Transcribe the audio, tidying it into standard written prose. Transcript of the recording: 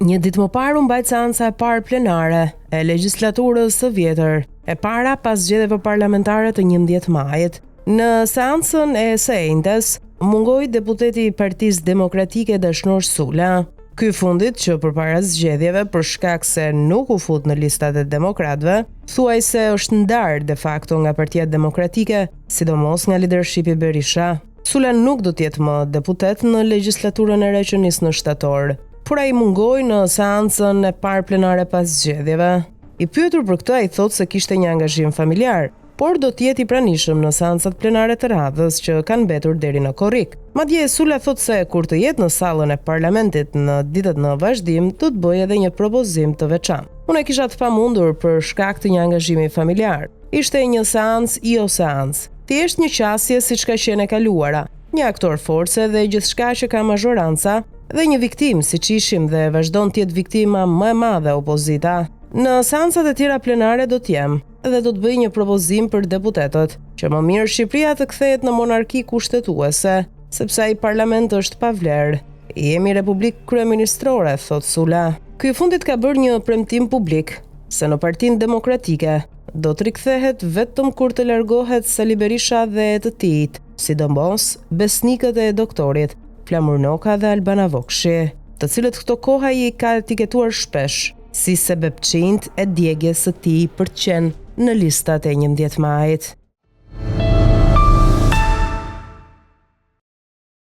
Një ditë më parë u mbajt seanca e parë plenare e legjislaturës së vjetër, e para pas zgjedhjeve parlamentare të 11 majit. Në seancën e së njëjtës mungoi deputeti i Partisë Demokratike Dashnor Sula. Ky fundit që përpara zgjedhjeve për shkak se nuk u fut në listat e demokratëve, thuajse është ndarë de facto nga Partia Demokratike, sidomos nga leadershipi Berisha. Sula nuk do të jetë më deputet në legjislaturën e re që nis në shtator, por ai mungoi në seancën e parë plenare pas zgjedhjeve. I pyetur për këtë, ai thotë se kishte një angazhim familjar, por do të jetë i pranishëm në seancat plenare të radhës që kanë mbetur deri në korrik. Madje Sula thotë se kur të jetë në sallën e parlamentit në ditët në vazhdim, do të bëjë edhe një propozim të veçantë. Unë e kisha të pamundur për shkak të një angazhimi familjar. Ishte një seancë jo seancë. Thjesht një qasje siç ka qenë e kaluara. Një aktor force dhe gjithçka që ka mazhoranca dhe një viktim siç ishim dhe vazhdon të jetë viktima më e madhe opozita. Në seancat e tjera plenare do të jem dhe do të bëj një propozim për deputetët, që më mirë Shqipëria të kthehet në monarki kushtetuese, sepse ai parlament është pa vlerë. Jemi republikë kryeministrore, thot Sula. Ky fundit ka bërë një premtim publik se në Partinë Demokratike do të rikthehet vetëm kur të largohet Sali Berisha dhe të tijit, sidomos besnikët e doktorit Flamur Noka dhe Albana Vokshi, të cilët këto koha i ka etiketuar shpesh si sebepçinjt e djegjes së tij për të qenë në listat e 11 majit.